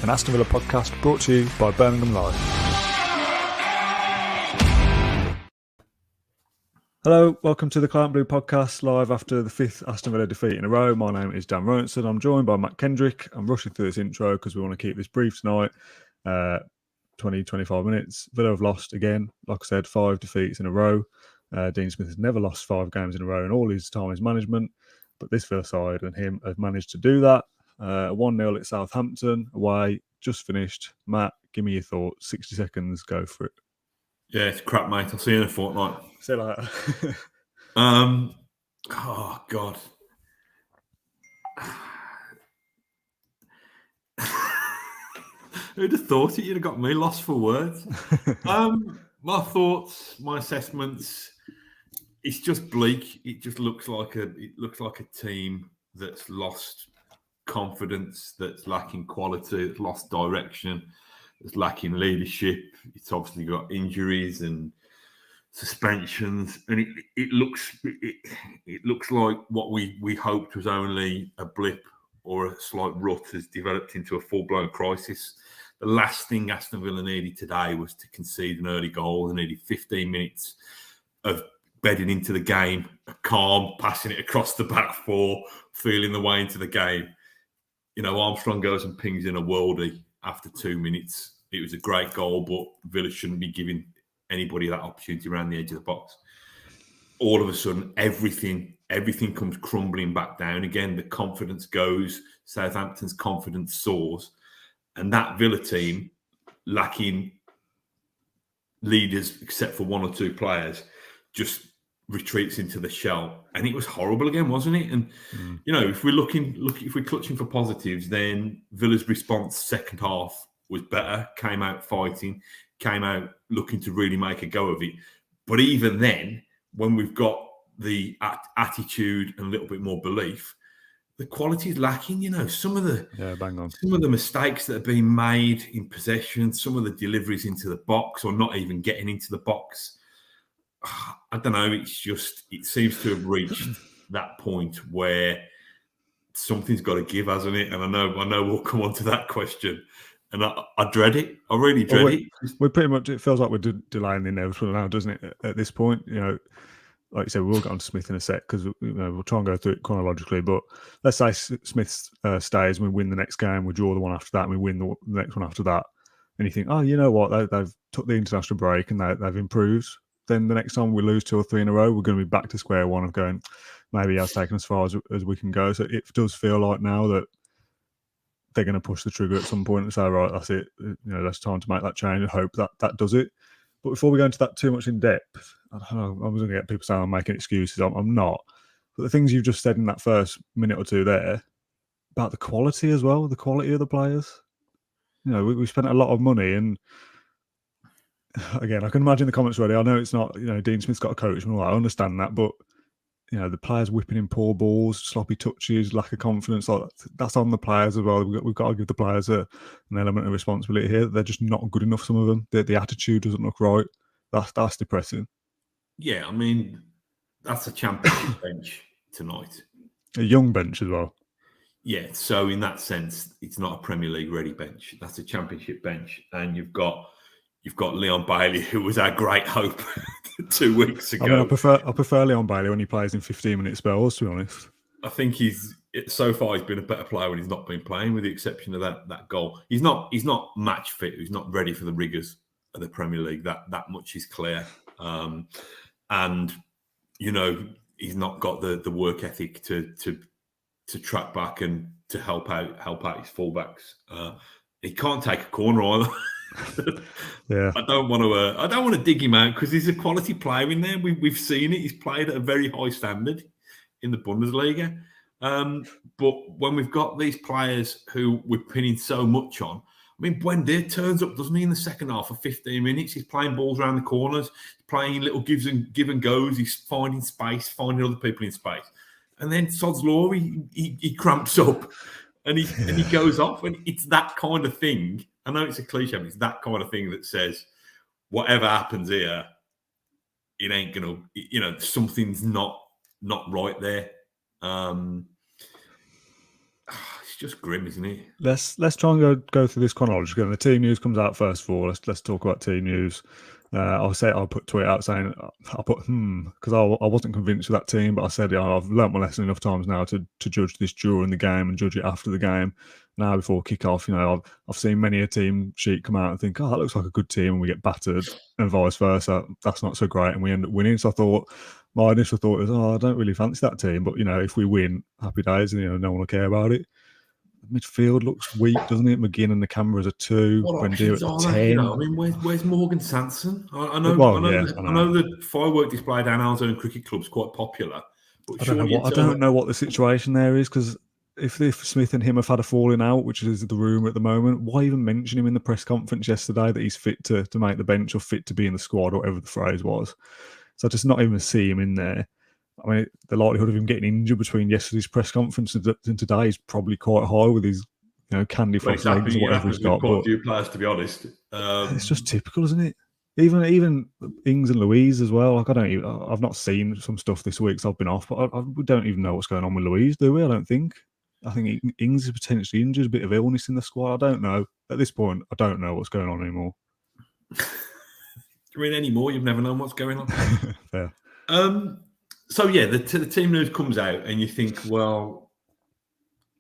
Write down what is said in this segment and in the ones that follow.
an Aston Villa podcast brought to you by Birmingham Live. Hello, welcome to the Client Blue podcast, live after the 5th Aston Villa defeat in a row. My name is Dan Rowanson. I'm joined by Matt Kendrick. I'm rushing through this intro because we want to keep this brief tonight. 20-25 minutes. Villa have lost again. Like I said, 5 defeats in a row. Dean Smith has never lost 5 games in a row in all his time as management. But this Villa side and him have managed to do that. 1-0 at Southampton away, just finished. Matt, give me your thoughts. 60 seconds, go for it. Yeah, it's crap, mate. I'll see you in a fortnight. See you later. Oh, God. Who'd have thought it? You'd have got me lost for words. My thoughts, my assessments, it's just bleak. It just looks like a team that's lost confidence, that's lacking quality, that's lost direction, that's lacking leadership. It's obviously got injuries and suspensions, and it looks like what we hoped was only a blip or a slight rut has developed into a full-blown crisis. The last thing Aston Villa needed today was to concede an early goal. They needed 15 minutes of bedding into the game, calm, passing it across the back four, feeling the way into the game. You know, Armstrong goes and pings in a worldie after 2 minutes. It was a great goal, but Villa shouldn't be giving anybody that opportunity around the edge of the box. All of a sudden, everything comes crumbling back down again. The confidence goes. Southampton's confidence soars. And that Villa team, lacking leaders except for 1 or 2 players, just retreats into the shell. And it was horrible again, wasn't it? And, you know, if we're clutching for positives, then Villa's response second half was better, came out fighting, came out looking to really make a go of it. But even then, when we've got the attitude and a little bit more belief, the quality is lacking. You know, some of the mistakes that are being made in possession, some of the deliveries into the box or not even getting into the box. I don't know. It seems to have reached that point where something's got to give, hasn't it? And I know we'll come on to that question. And I dread it. I really dread it. We're pretty much, it feels like we're delaying the inevitable now, doesn't it? At this point, you know, like you said, we'll get on to Smith in a sec because we'll try and go through it chronologically. But let's say Smith stays and we win the next game, we draw the one after that, and we win the next one after that. And you think, oh, you know what? They've took the international break and they've improved. Then the next time we lose 2 or 3 in a row, we're going to be back to square one of going, maybe he has taken as far as we can go. So it does feel like now that they're going to push the trigger at some point and say, right, that's it. You know, that's time to make that change and hope that does it. But before we go into that too much in depth, I don't know, I'm going to get people saying I'm making excuses. I'm not. But the things you've just said in that first minute or two there about the quality as well, the quality of the players. You know, we spent a lot of money, and again, I can imagine the comments already. I know it's not, you know, Dean Smith's got a coach and all that. I understand that, but you know, the players whipping in poor balls, sloppy touches, lack of confidence, like that's on the players as well. We've got to give the players an element of responsibility here. They're just not good enough, some of them. The attitude doesn't look right. That's depressing. Yeah, I mean, that's a championship bench tonight. A young bench as well. Yeah, so in that sense, it's not a Premier League ready bench. That's a championship bench. And you've got Leon Bailey, who was our great hope 2 weeks ago. I mean, I prefer Leon Bailey when he plays in 15-minute spells, to be honest. I think so far he's been a better player when he's not been playing, with the exception of that goal. He's not match fit. He's not ready for the rigours of the Premier League. That much is clear. And you know, he's not got the work ethic to track back and to help out his fullbacks. He can't take a corner either. Yeah, I don't want to dig him out because he's a quality player in there. We've seen it. He's played at a very high standard in the Bundesliga. But when we've got these players who we're pinning so much on, I mean, Buendia turns up, doesn't he, in the second half for 15 minutes? He's playing balls around the corners, he's playing little give and goes. He's finding space, finding other people in space. And then Sod's Law, he cramps up and he goes off. And it's that kind of thing. I know it's a cliche, but it's that kind of thing that says, whatever happens here, it ain't going to, you know, something's not right there. just grim, isn't it? Let's try and go through this chronologically. And the team news comes out first of all. Let's talk about team news. I'll put tweet out saying I'll put because I wasn't convinced with that team, but I said I've learnt my lesson enough times now to judge this during the game and judge it after the game. Now before kick-off, I've seen many a team sheet come out and think, oh, that looks like a good team, and we get battered, and vice versa. That's not so great, and we end up winning. So my initial thought was, I don't really fancy that team, but if we win, happy days, and no one will care about it. Midfield looks weak, doesn't it? McGinn and the cameras are 2. What Buendia options are at there? 10. I mean, where's Morgan Sanson? I know the firework display down our zone cricket club's quite popular, but I don't know what the situation there is, because if Smith and him have had a falling out, which is the rumour at the moment, why even mention him in the press conference yesterday that he's fit to make the bench or fit to be in the squad, or whatever the phrase was? So just not even see him in there. I mean, the likelihood of him getting injured between yesterday's press conference and today is probably quite high with his, candy floss legs or whatever he's got. Quite a few players, to be honest. It's just typical, isn't it? Even Ings and Louise as well. Like I've not seen some stuff this week, so I've been off. But we don't even know what's going on with Louise, do we? I don't think. I think Ings is potentially injured, a bit of illness in the squad. I don't know. At this point, I don't know what's going on anymore. I mean, anymore, you've never known what's going on. Fair. So yeah, the team news comes out, and you think, well,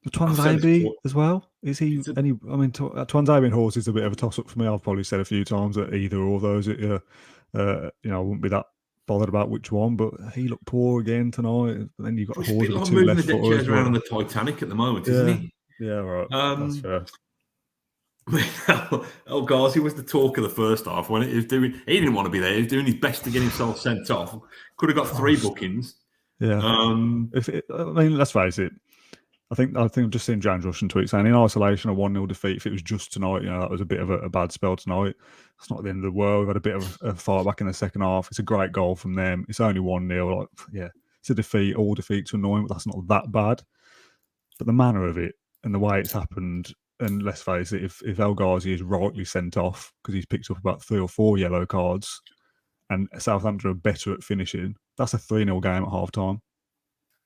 Twanzebe as well. Is he any? I mean, Twanzebe and Horse is a bit of a toss up for me. I've probably said a few times that either or those. I wouldn't be that bothered about which one, but he looked poor again tonight. And then you've got Horse with 2 left footers around on the Titanic at the moment, isn't he? Yeah, right. That's fair. El Ghazi was the talk of the first half when he didn't want to be there. He was doing his best to get himself sent off. Could have got 3 bookings. Yeah. Let's face it. I think I've just seen James Russian tweet saying in isolation a 1-0 defeat. If it was just tonight, that was a bit of a bad spell tonight. It's not the end of the world. We've had a bit of a fight back in the second half. It's a great goal from them. It's only 1-0. It's a defeat. All defeats are annoying, but that's not that bad. But the manner of it and the way it's happened. And let's face it, if El Ghazi is rightly sent off because he's picked up about 3 or 4 yellow cards, and Southampton are better at finishing, that's a 3-0 game at half time.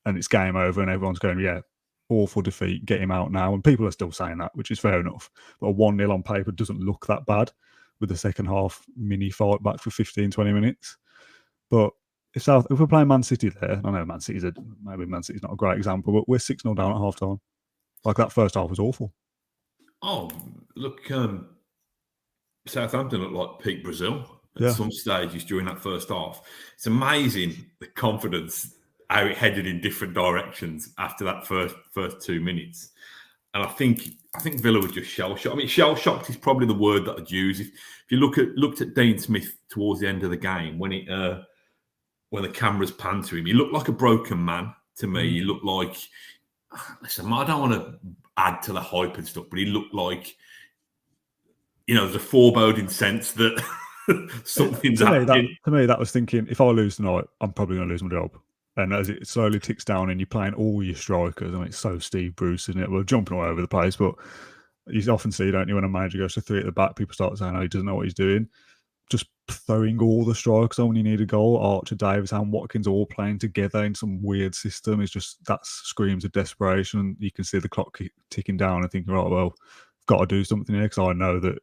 And it's game over, and everyone's going, awful defeat, get him out now. And people are still saying that, which is fair enough. But a 1-0 on paper doesn't look that bad with the second half mini fight back for 15, 20 minutes. But if we're playing Man City there, I know Man City's not a great example, but we're 6-0 down at half time. Like that first half was awful. Oh, look, Southampton looked like peak Brazil at some stages during that first half. It's amazing the confidence, how it headed in different directions after that first 2 minutes. And I think Villa was just shell-shocked. I mean, shell-shocked is probably the word that I'd use. If you looked at Dean Smith towards the end of the game, when the cameras panned to him, he looked like a broken man to me. He looked like, listen, I don't want to add to the hype and stuff, but he looked like, there's a foreboding sense that something's happening. To me, that was thinking, if I lose tonight, I'm probably going to lose my job. And as it slowly ticks down and you're playing all your strikers, I mean, it's so Steve Bruce, isn't it? We're jumping all over the place, but you often see, don't you, when a manager goes to 3 at the back, people start saying, he doesn't know what he's doing. Just throwing all the strikers on when you need a goal. Archer, Davis, and Watkins all playing together in some weird system. It's just, that screams of desperation. You can see the clock ticking down and thinking, right, well, I've got to do something here because I know that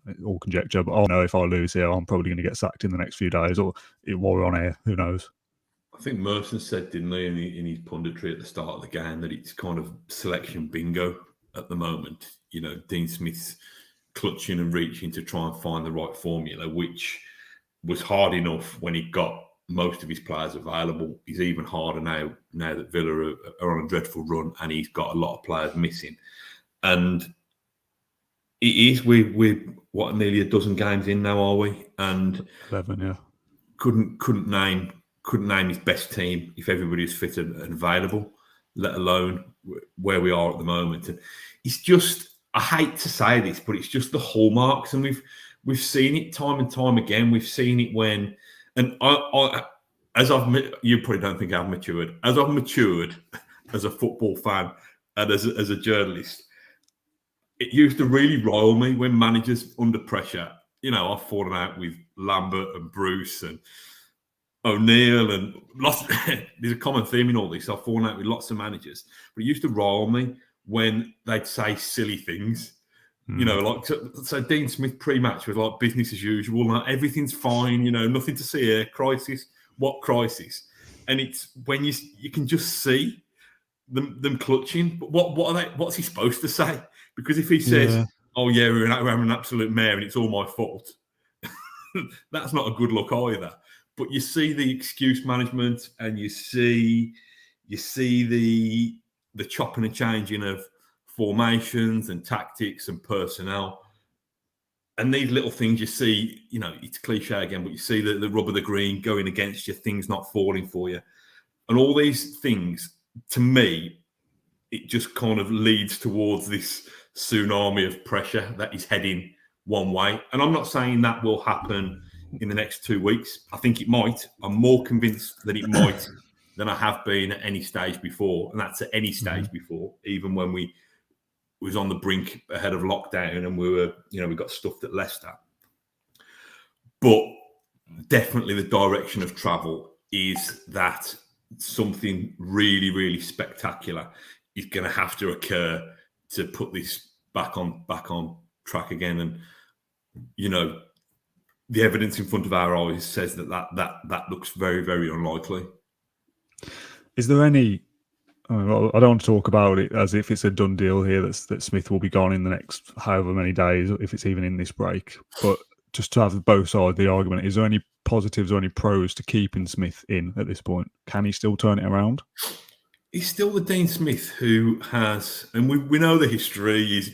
it's all conjecture, but I know if I lose here, I'm probably going to get sacked in the next few days or while we're on air. Who knows? I think Merson said, didn't he, in his punditry at the start of the game, that it's kind of selection bingo at the moment. Dean Smith's clutching and reaching to try and find the right formula, which was hard enough when he got most of his players available. He's even harder now that Villa are on a dreadful run and he's got a lot of players missing. And it is, we're what, nearly a dozen games in now, are we? And 11, yeah. Couldn't name his best team if everybody is fit and available, let alone where we are at the moment. And it's just, I hate to say this, but it's just the hallmarks, and we've seen it time and time again. We've seen it when, and you probably don't think I've matured. As I've matured as a football fan and as a journalist, it used to really rile me when managers under pressure. I've fallen out with Lambert and Bruce and O'Neill and lots. There's a common theme in all this. I've fallen out with lots of managers, but it used to rile me when they'd say silly things. You know, like so Dean Smith pre-match was like business as usual, like everything's fine, you know, nothing to see here. Crisis, what crisis? And it's when you can just see them clutching. But what are they? What's he supposed to say? Because if he says, "Oh yeah, we're an absolute mare and it's all my fault," that's not a good look either. But you see the excuse management, and you see the chopping and changing of formations and tactics and personnel. And these little things you see, you know, it's cliche again, but you see the rub of the green going against you, things not falling for you. And all these things, to me, it just kind of leads towards this tsunami of pressure that is heading one way. And I'm not saying that will happen in the next 2 weeks. I think it might. I'm more convinced that it might than I have been at any stage before. And that's at any stage before, even when we was on the brink ahead of lockdown and we were, you know, we got stuffed at Leicester. But definitely the direction of travel is that something really, really spectacular is going to have to occur to put this back on track again. And, you know, the evidence in front of our eyes says that looks very, very unlikely. Is there any... I don't want to talk about it as if it's a done deal here that Smith will be gone in the next however many days, if it's even in this break. But just to have both sides of the argument, is there any positives or any pros to keeping Smith in at this point? Can he still turn it around? He's still the Dean Smith who has, and we know the history, he's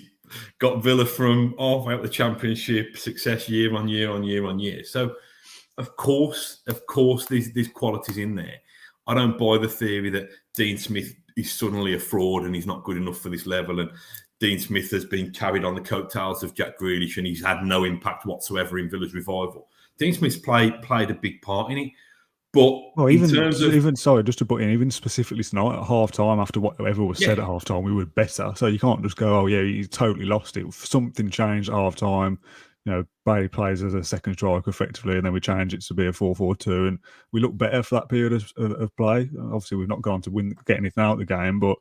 got Villa from halfway up the Championship, success year on year on year on year. So, of course, there's qualities in there. I don't buy the theory that Dean Smith is suddenly a fraud and he's not good enough for this level. And Dean Smith has been carried on the coattails of Jack Grealish and he's had no impact whatsoever in Villa's revival. Dean Smith's played a big part in it. But sorry, just to put in, even specifically tonight at half time, after whatever was said at half time, we were better. So you can't just go, oh yeah, he's totally lost it. Something changed at half time. You know, Bailey plays as a second striker effectively, and then we change it to be a 4-4-2, and we look better for that period of play. Obviously, we've not gone to get anything out of the game, but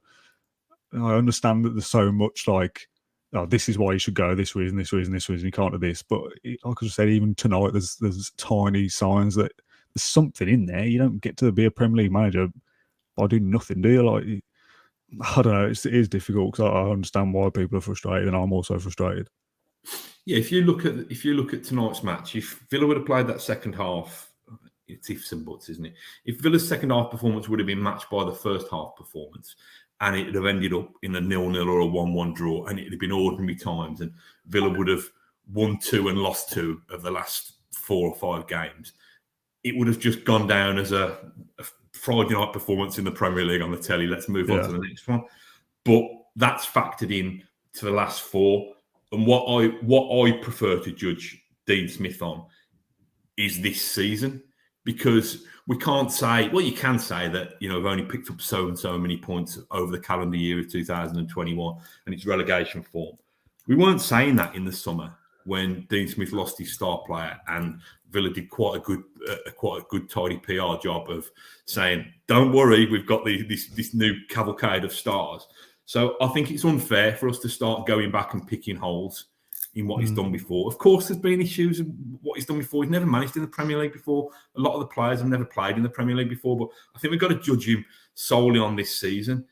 I understand that there's so much like, oh, this is why you should go, this reason, you can't do this. But like I said, even tonight, there's tiny signs that there's something in there. You don't get to be a Premier League manager by doing nothing, do you? Like, I don't know, it is difficult because I understand why people are frustrated, and I'm also frustrated. Yeah, if you look at tonight's match, if Villa would have played that second half, it's ifs and buts, isn't it? If Villa's second half performance would have been matched by the first half performance, and it would have ended up in a 0-0 or a 1-1 draw, and it would have been ordinary times, and Villa would have won 2 and lost 2 of the last 4 or 5 games, it would have just gone down as a Friday night performance in the Premier League on the telly. Let's move on to the next one. But that's factored in to the last 4. And what I prefer to judge Dean Smith on is this season, because we can't say, well, you can say that, you know, we've only picked up so and so many points over the calendar year of 2021 and it's relegation form. We weren't saying that in the summer when Dean Smith lost his star player and Villa did quite a good tidy PR job of saying, don't worry, we've got this new cavalcade of stars. So I think it's unfair for us to start going back and picking holes in what he's done before. Of course, there's been issues in what he's done before. He's never managed in the Premier League before. A lot of the players have never played in the Premier League before. But I think we've got to judge him solely on this season.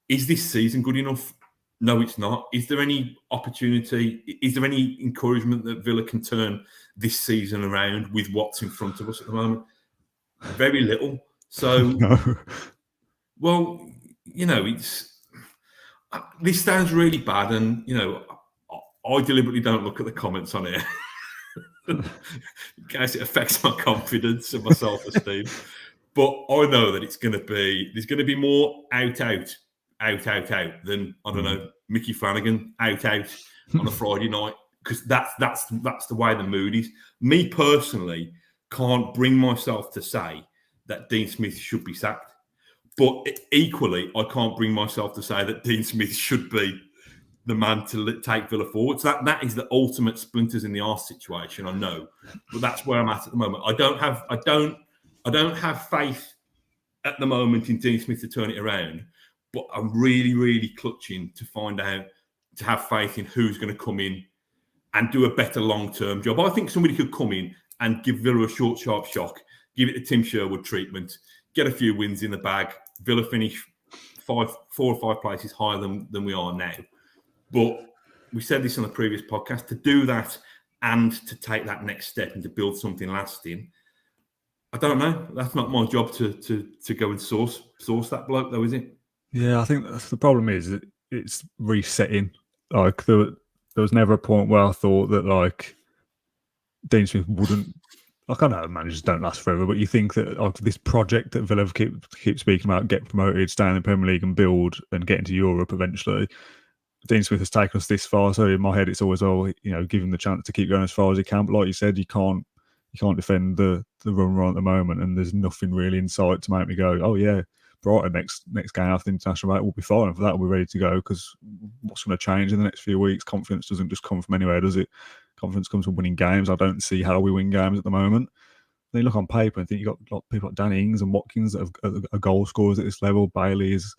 Is this season good enough? No, it's not. Is there any opportunity? Is there any encouragement that Villa can turn this season around with what's in front of us at the moment? Very little. So, No. Well, you know, this sounds really bad, and you know, I deliberately don't look at the comments on it in case it affects my confidence and my self-esteem. But I know that there's going to be more out than, I don't know, Mickey Flanagan out on a Friday night, because that's the way the mood is. Me personally can't bring myself to say that Dean Smith should be sacked. But equally, I can't bring myself to say that Dean Smith should be the man to take Villa forward. So that is the ultimate splinters in the arse situation, I know. But that's where I'm at the moment. I don't have faith at the moment in Dean Smith to turn it around. but I'm really, really clutching to find out, to have faith in who's going to come in and do a better long-term job. I think somebody could come in and give Villa a short, sharp shock, give it the Tim Sherwood treatment, get a few wins in the bag. Villa finish 4 or 5 places higher than we are now. But we said this on the previous podcast, to do that and to take that next step and to build something lasting, I don't know. That's not my job to go and source that bloke, though, is it? Yeah, I think that's the problem is it's resetting. Like there was never a point where I thought that like Dean Smith wouldn't. Like I know managers don't last forever, but you think that like this project that Villa keep speaking about, get promoted, stay in the Premier League, and build and get into Europe eventually. Dean Smith has taken us this far, so in my head it's always, give him the chance to keep going as far as he can. But like you said, you can't defend the run we're on at the moment, and there's nothing really in sight to make me go, oh yeah, Brighton next game after the international break will be fine. For that, we're ready to go, because what's going to change in the next few weeks? Confidence doesn't just come from anywhere, does it? Confidence comes from winning games. I don't see how we win games at the moment. Then you look on paper and think you've got people like Danny Ings and Watkins that are goal scorers at this level. Bailey has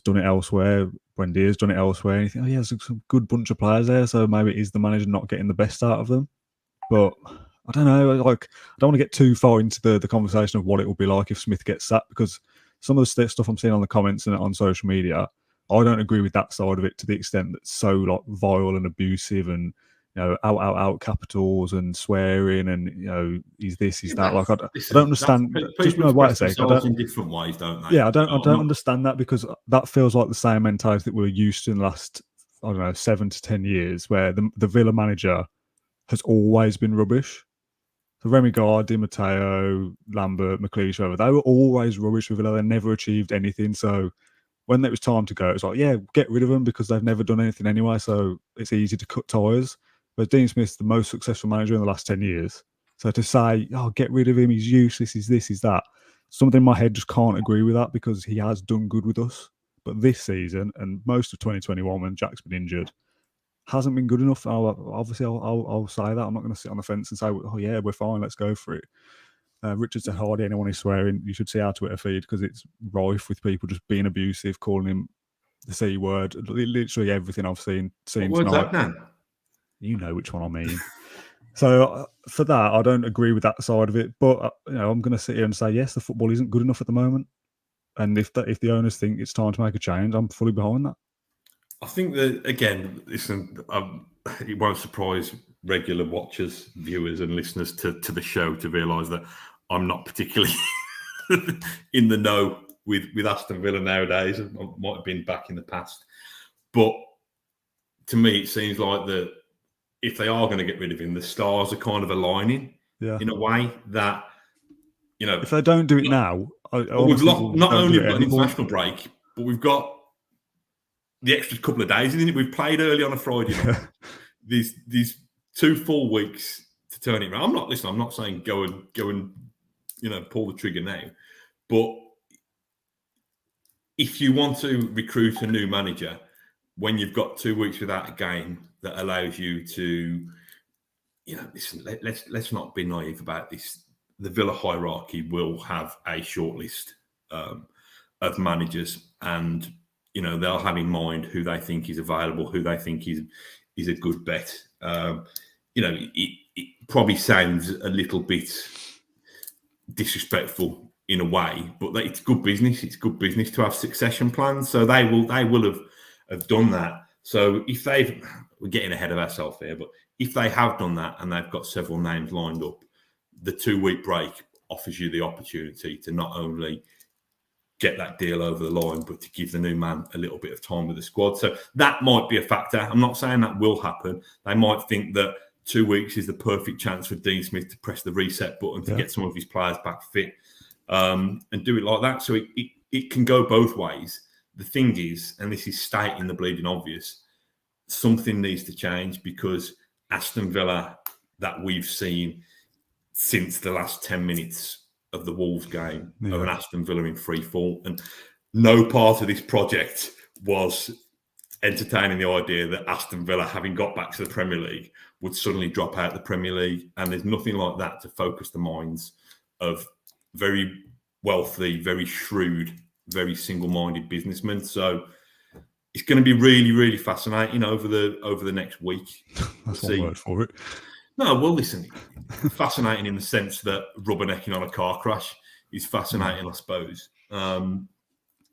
done it elsewhere. Buendia's done it elsewhere. And you think, oh yeah, there's some good bunch of players there, so maybe it is the manager not getting the best out of them. But I don't know. Like, I don't want to get too far into the conversation of what it will be like if Smith gets sacked, because some of the stuff I'm seeing on the comments and on social media, I don't agree with that side of it to the extent that's so like vile and abusive and out capitals and swearing and he's this, he's that. Like I don't understand. Just wait a sec. In different ways, don't they? Yeah, I don't understand that, because that feels like the same mentality that we're used to in the last 7 to 10 years, where the Villa manager has always been rubbish. So Remy Gard, Di Matteo, Lambert, McLeish, whoever, they were always rubbish with Villa. They never achieved anything. So when it was time to go, it was like, yeah, get rid of them, because they've never done anything anyway. So it's easy to cut ties. But Dean Smith's the most successful manager in the last 10 years. So to say, oh, get rid of him, he's useless, he's this, he's that, something in my head just can't agree with that, because he has done good with us. But this season and most of 2021, when Jack's been injured, hasn't been good enough. I'll say that. I'm not going to sit on the fence and say, oh yeah, we're fine, let's go for it. Richard said, hardly anyone is swearing. You should see our Twitter feed, because it's rife with people just being abusive, calling him the C word. Literally everything I've seen what tonight. That, Dan? You know which one I mean. So for that, I don't agree with that side of it. But I'm going to sit here and say, yes, the football isn't good enough at the moment. And if the owners think it's time to make a change, I'm fully behind that. I think that, again, listen, it won't surprise regular watchers, viewers and listeners to the show to realise that I'm not particularly in the know with Aston Villa nowadays. I might have been back in the past. But to me, it seems like that if they are going to get rid of him, the stars are kind of aligning in a way that, if they don't do it now, we've lost, not only got an international break, but we've got the extra couple of days, isn't it? We've played early on a Friday night. These 2 full weeks to turn it around. I'm not saying go and pull the trigger now, but if you want to recruit a new manager when you've got 2 weeks without a game that allows you to, listen, let's not be naive about this. The Villa hierarchy will have a shortlist of managers, and they'll have in mind who they think is available, who they think is a good bet. It probably sounds a little bit disrespectful in a way, but it's good business. It's good business to have succession plans. So they will have done that. So if we're getting ahead of ourselves here, but if they have done that and they've got several names lined up, the 2-week break offers you the opportunity to not only get that deal over the line, but to give the new man a little bit of time with the squad. So that might be a factor. I'm not saying that will happen. They might think that 2 weeks is the perfect chance for Dean Smith to press the reset button to get some of his players back fit and do it like that. So it can go both ways. The thing is, and this is stating the bleeding obvious, something needs to change, because Aston Villa that we've seen since the last 10 minutes of the Wolves game of an Aston Villa in free fall, and no part of this project was entertaining the idea that Aston Villa, having got back to the Premier League, would suddenly drop out the Premier League. And there's nothing like that to focus the minds of very wealthy, very shrewd very single-minded businessman. So it's going to be really, really fascinating over the next week. That's one word for it. No, well, listen, fascinating in the sense that rubbernecking on a car crash is fascinating, I suppose.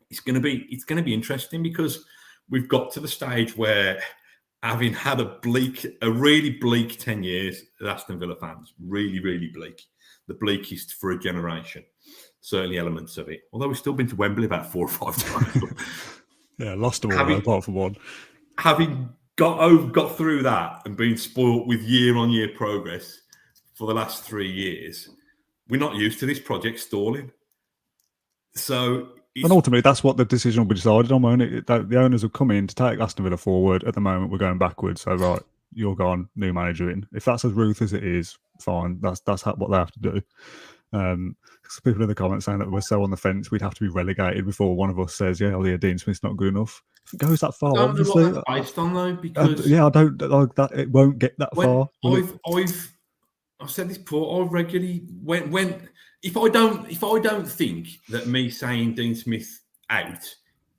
It's going to be interesting because we've got to the stage where, having had a really bleak 10 years at Aston Villa fans, really, really bleak, the bleakest for a generation, certainly elements of it. Although we've still been to Wembley about 4 or 5 times. Yeah, lost them all apart from one. Having got through that and been spoilt with year-on-year progress for the last 3 years, we're not used to this project stalling. So, and ultimately, that's what the decision will be decided on, won't it? The owners have come in to take Aston Villa forward. At the moment, we're going backwards. So, right, you're gone, new manager in. If that's as ruth as it is, fine. That's what they have to do. People in the comments saying that we're so on the fence, we'd have to be relegated before one of us says, "Yeah, Dean Smith's not good enough." If it goes that far, obviously, know what that's based on though, because I don't like that. It won't get that far. I've said this before. I regularly if I don't think that me saying Dean Smith out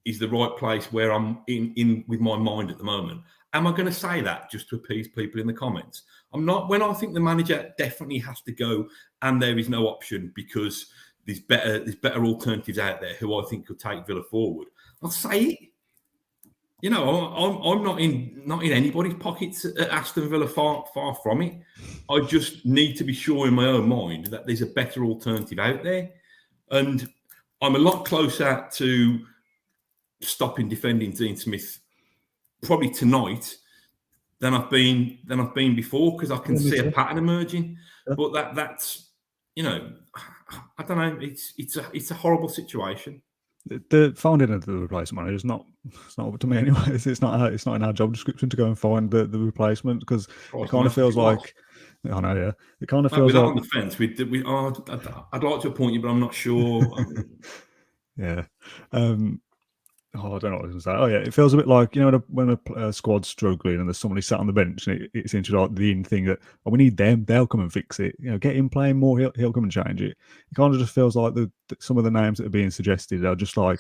is the right place where I'm in with my mind at the moment, am I going to say that just to appease people in the comments? I'm not. When I think the manager definitely has to go and there is no option because there's better alternatives out there who I think could take Villa forward, I'll say it. You know, I'm not in anybody's pockets at Aston Villa, far from it. I just need to be sure in my own mind that there's a better alternative out there, and I'm a lot closer to stopping defending Dean Smith probably tonight than I've been before, because I can see a pattern emerging. Yeah. But that's I don't know. It's a horrible situation. The finding of the replacement manager is not up to me anyway. It's not in our job description to go and find the replacement, because it kind of feels like, I know, yeah, it kind of feels like on the fence. I'd like to appoint you, but I'm not sure. Yeah. I don't know what I was going to say. Oh, yeah, it feels a bit like, when a squad's struggling and there's somebody sat on the bench, and it's into like the in thing that, we need them, they'll come and fix it. Get him playing more, he'll come and change it. It kind of just feels like some of the names that are being suggested are just like,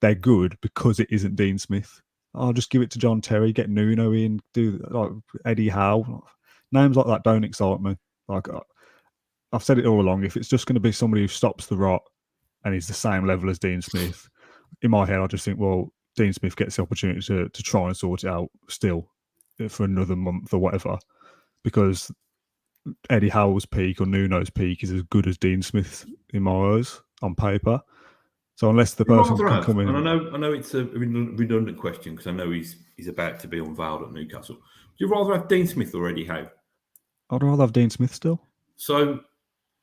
they're good because it isn't Dean Smith. I'll just give it to John Terry, get Nuno in, do like Eddie Howe. Names like that don't excite me. Like, I've said it all along, if it's just going to be somebody who stops the rot and is the same level as Dean Smith, in my head, I just think, well, Dean Smith gets the opportunity to try and sort it out still for another month or whatever, because Eddie Howe's peak or Nuno's peak is as good as Dean Smith in my eyes on paper. So unless the person can come in, and I know it's a redundant question because I know he's about to be unveiled at Newcastle. Would you rather have Dean Smith or Eddie Howe? I'd rather have Dean Smith still. So.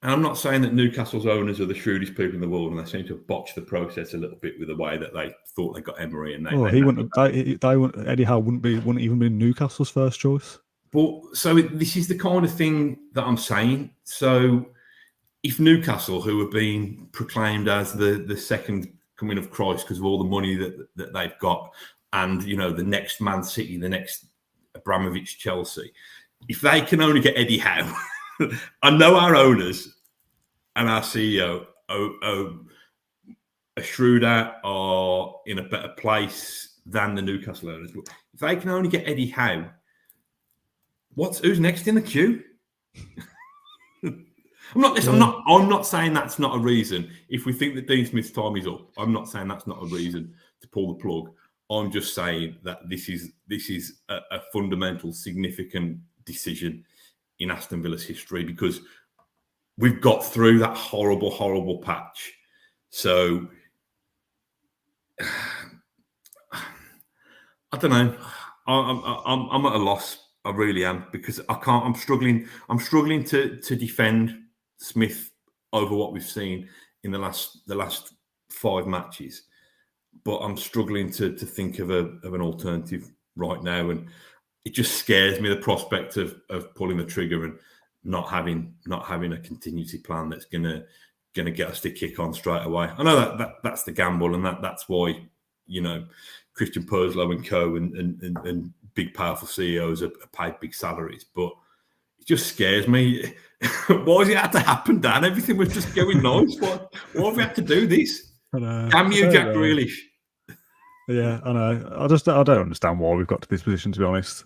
And I'm not saying that Newcastle's owners are the shrewdest people in the world, and they seem to have botched the process a little bit with the way that they thought they got Emery. And Eddie Howe wouldn't even be Newcastle's first choice. But this is the kind of thing that I'm saying. So if Newcastle, who have been proclaimed as the second coming of Christ because of all the money that they've got, and the next Man City, the next Abramovich Chelsea, if they can only get Eddie Howe. I know our owners and our CEO are shrewder or in a better place than the Newcastle owners. But if they can only get Eddie Howe, who's next in the queue? I'm not saying that's not a reason. If we think that Dean Smith's time is up, I'm not saying that's not a reason to pull the plug. I'm just saying that this is a fundamental, significant decision in Aston Villa's history, because we've got through that horrible, horrible patch. So I don't know. I'm at a loss. I really am, because I can't. I'm struggling to defend Smith over what we've seen in the last 5 matches, but I'm struggling to think of an alternative right now, and it just scares me, the prospect of pulling the trigger and not having a contingency plan that's gonna get us to kick on straight away. I know that's the gamble, and that's why Christian Purslow and co and big powerful CEOs are paid big salaries. But it just scares me. Why has it had to happen, Dan? Everything was just going nice. Why have we had to do this? Damn you, I don't Jack know. Grealish. Yeah, I know. I don't understand why we've got to this position, to be honest.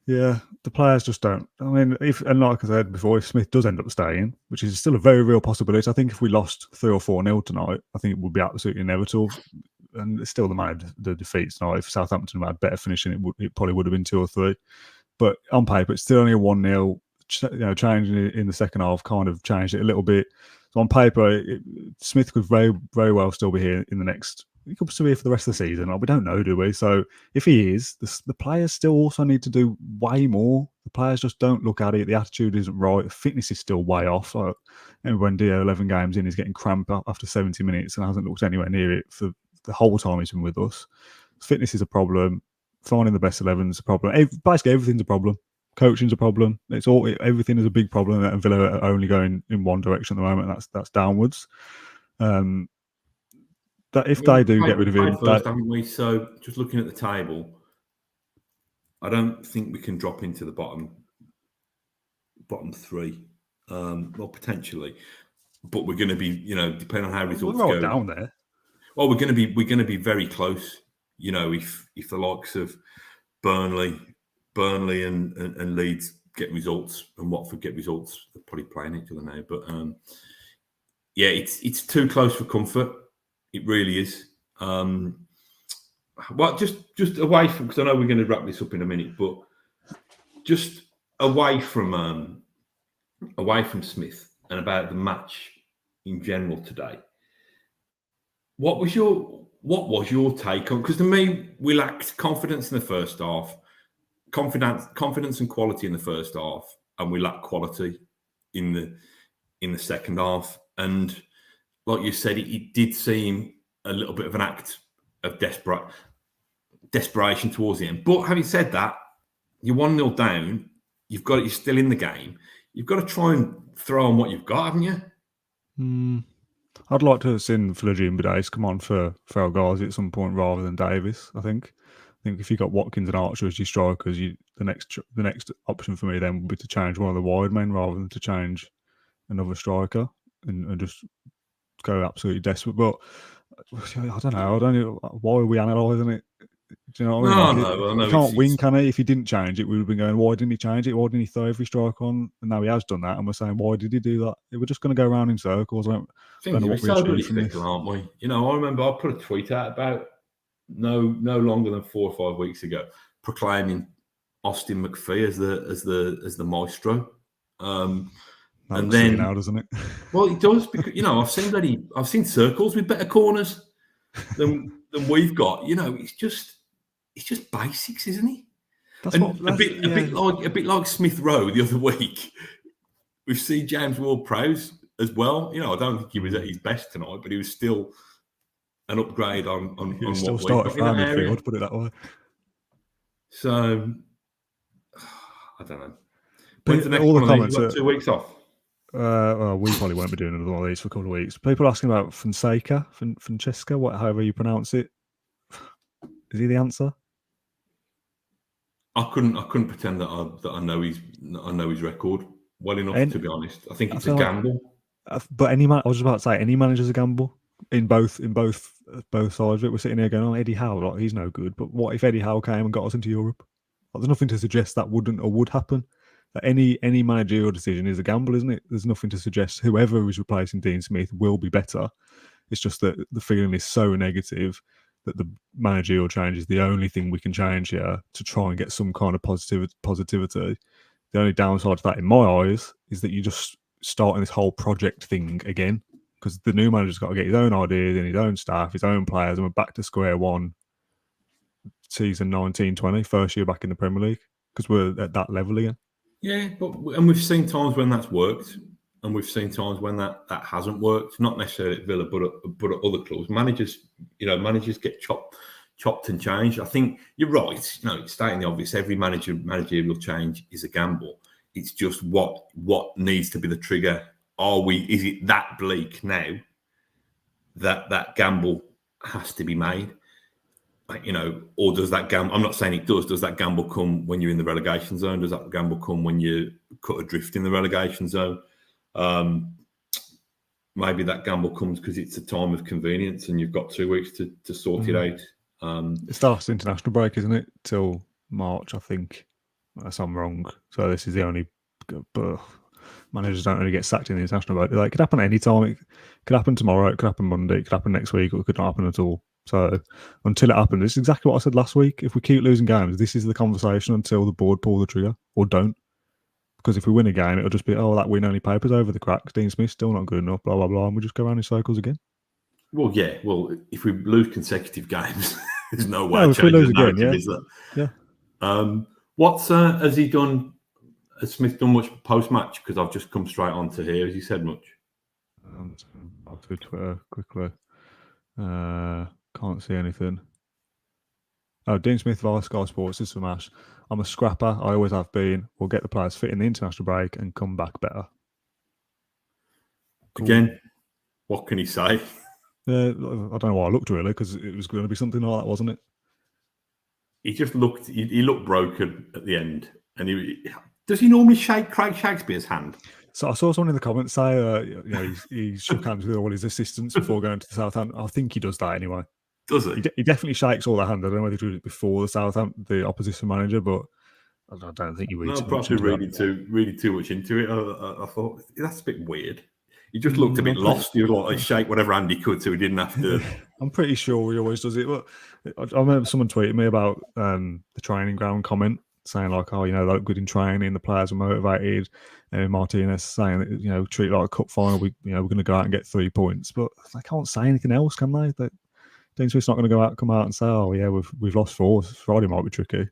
Yeah, the players just don't. I mean, and like I said before, if Smith does end up staying, which is still a very real possibility, I think if we lost 3 or 4-0 tonight, I think it would be absolutely inevitable. And it's still the defeat tonight. If Southampton had better finishing, it probably would have been 2 or 3. But on paper, it's still only a 1-0. Changing it in the second half kind of changed it a little bit. So on paper, Smith could very, very well still be here in the next. He could still be here for the rest of the season. We don't know, do we? So if he is, the players still also need to do way more. The players just don't look at it. The attitude isn't right. The fitness is still way off. Like, and when Dio 11 games in, he's getting cramp after 70 minutes and hasn't looked anywhere near it for the whole time he's been with us. Fitness is a problem. Finding the best 11 is a problem. Basically, everything's a problem. Coaching's a problem. Everything is a big problem, and Villa are only going in one direction at the moment. That's downwards. That if they do get rid of him, first, haven't we? So just looking at the table, I don't think we can drop into the bottom 3. Well, potentially, but we're going to be, depending on how results go down there. Well, we're going to be very close. If the likes of Burnley and Leeds get results and Watford get results, they're probably playing each other now. But yeah, it's too close for comfort. It really is. Well, just away from, because I know we're going to wrap this up in a minute, but just away from Smith and about the match in general today. What was your take on? Because to me, we lacked confidence in the first half, confidence and quality in the first half, and we lacked quality in the second half. And like you said, it did seem a little bit of an act of desperation towards the end. But having said that, you're 1-0 down. You're still in the game. You've got to try and throw on what you've got, haven't you? I'd like to have seen Philogene Bidace come on for El Ghazi at some point rather than Davis. I think if you got Watkins and Archer as your strikers, the next option for me then would be to change one of the wide men rather than to change another striker and just go absolutely desperate. But I don't know. Why are we analysing it? Do you know what I mean? No. He can't win, can he? If he didn't change it, we would have been going, why didn't he change it? Why didn't he throw every strike on? And now he has done that, and we're saying, why did he do that? We're just going to go around in circles. I don't know what we achieve from this. Aren't we? I remember I put a tweet out about no longer than 4 or 5 weeks ago, proclaiming Austin McPhee as the maestro. And then now, doesn't it? Well, it does, because I've seen circles with better corners than we've got. It's just basics, isn't it? A bit like Smith Rowe the other week. We've seen James Ward-Prowse as well. I don't think he was at his best tonight, but he was still an upgrade on what still we've got in that area. Put it that way. So I don't know. When's the next all the one? comments You've got 2 weeks off. Well, we probably won't be doing another one of these for a couple of weeks. People asking about Francesca, however you pronounce it. Is he the answer? I couldn't pretend that I know his record well enough, to be honest. I think it's a gamble. But I was just about to say, any manager's a gamble in both sides of it. We're sitting here going, "Oh, Eddie Howe, he's no good." But what if Eddie Howe came and got us into Europe? There's nothing to suggest that wouldn't or would happen. Any managerial decision is a gamble, isn't it? There's nothing to suggest whoever is replacing Dean Smith will be better. It's just that the feeling is so negative that the managerial change is the only thing we can change here to try and get some kind of positivity. The only downside to that, in my eyes, is that you're just starting this whole project thing again, because the new manager's got to get his own ideas and his own staff, his own players, and we're back to square one. Season 19-20, first year back in the Premier League, because we're at that level again. Yeah, and we've seen times when that's worked, and we've seen times when that hasn't worked. Not necessarily at Villa, but at other clubs. Managers get chopped and changed. I think you're right. It's stating the obvious. Every managerial change is a gamble. It's just what needs to be the trigger. Is it that bleak now that gamble has to be made? Or does that gamble? I'm not saying it does. Does that gamble come when you're in the relegation zone? Does that gamble come when you cut adrift in the relegation zone? maybe that gamble comes because it's a time of convenience and you've got 2 weeks to sort it out. It's the last international break, isn't it? Till March, I think. Unless I'm wrong. So this is the only. But managers don't really get sacked in the international break. Like, it could happen any time. It could happen tomorrow. It could happen Monday. It could happen next week. Or it could not happen at all. So until it happens, it's exactly what I said last week. If we keep losing games, this is the conversation until the board pull the trigger or don't. Because if we win a game, it'll just be, oh, that win only papers over the cracks. Dean Smith's still not good enough, blah, blah, blah. And we'll just go around in circles again. Well, yeah. Well, if we lose consecutive games, there's no way. No, if we lose again, yeah. Is there? Yeah. What's has he done? Has Smith done much post-match? Because I've just come straight on to here. Has he said much? I'll do Twitter quickly. Can't see anything. Oh, Dean Smith via Sky Sports is from Ash. I'm a scrapper. I always have been. We'll get the players fit in the international break and come back better. Cool. Again, what can he say? I don't know why I looked really, because it was going to be something like that, wasn't it? He just looked. He looked broken at the end, and does he normally shake Craig Shakespeare's hand? So I saw someone in the comments say, he shook hands with all his assistants before going to the Southampton. I think he does that anyway. Does he? He definitely shakes all their hands. I don't know whether he did it before the opposition manager, but I don't think he reads. No, probably reading too much into it. I thought that's a bit weird. He just looked a bit lost. He was like, shake whatever hand he could, so he didn't have to. I'm pretty sure he always does it. But I remember someone tweeted me about the training ground comment, saying like, oh, they look good in training, the players were motivated, and Martinez saying that, treat it like a cup final. We're going to go out and get 3 points, but they can't say anything else, can they? That Dean Smith's not going to come out and say, oh yeah, we've lost 4. Friday might be tricky.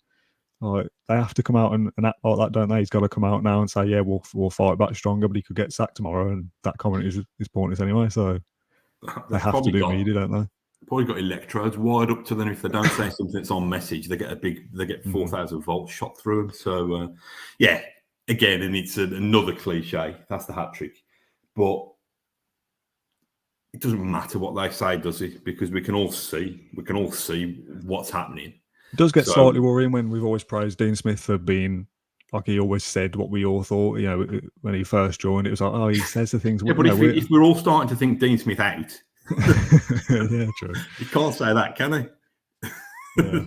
Like, they have to come out and act like that, don't they? He's got to come out now and say, yeah, we'll fight back stronger, but he could get sacked tomorrow, and that comment is pointless anyway. So they have to do media, don't they? Probably got electrodes wired up to them. If they don't say something that's on message, they get 4,000 volts shot through them. So yeah, again, and it's another cliche. That's the hat trick, but it doesn't matter what they say, does it? Because we can all see what's happening. It does get slightly worrying when we've always praised Dean Smith for being, like, he always said what we all thought. When he first joined, it was like, oh, he says the things. Yeah, but if we're all starting to think Dean Smith out, yeah, true. You can't say that, can he? Yeah.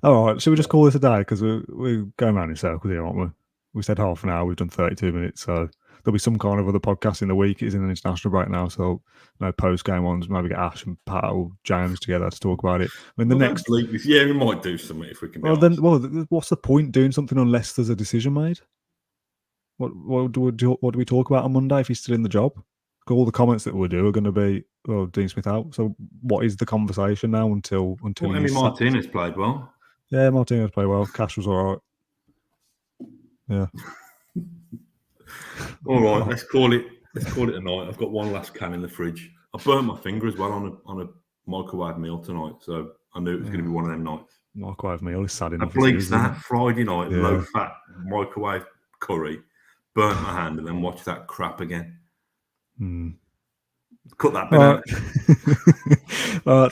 All right, should we just call this a day? Because we're going around in circles here, aren't we? We said half an hour. We've done 32 minutes, so there'll be some kind of other podcast in the week. It's in an international break now, so no post-game ones. Maybe get Ash and Pat or James together to talk about it. I mean, next... Yeah, we might do something if we can. What's the point doing something unless there's a decision made? What do we talk about on Monday if he's still in the job? All the comments that we'll do are going to be, well, Dean Smith out. So what is the conversation now until Emi Martinez played well. Yeah, Martinez played well. Cash was all right. Yeah. All right, let's call it a night. I've got one last can in the fridge. I burnt my finger as well on a microwave meal tonight, so I knew it was going to be one of them nights. Microwave meal is sad enough. I bleaked that Friday night, low fat microwave curry, burnt my hand, and then watched that crap again. Cut that bit out.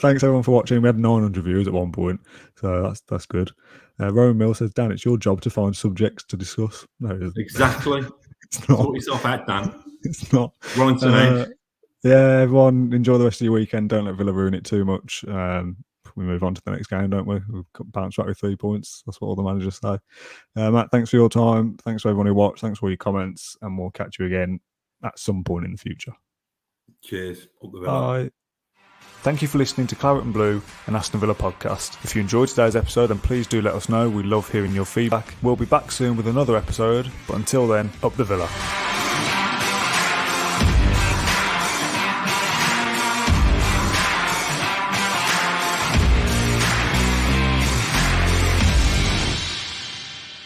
Thanks everyone for watching. We had 900 views at one point, so that's good. Rowan Mill says, Dan, it's your job to find subjects to discuss. No, it isn't. Exactly. It's not. Sort yourself out, Dan. It's not. Right to yeah, everyone, enjoy the rest of your weekend. Don't let Villa ruin it too much. We move on to the next game, don't we? We'll bounce back with 3 points. That's what all the managers say. Matt, thanks for your time. Thanks for everyone who watched. Thanks for all your comments, and we'll catch you again at some point in the future. Cheers. Up the Villa. Bye. Thank you for listening to Claret and Blue, an Aston Villa podcast. If you enjoyed today's episode, then please do let us know. We love hearing your feedback. We'll be back soon with another episode, but until then, up the Villa.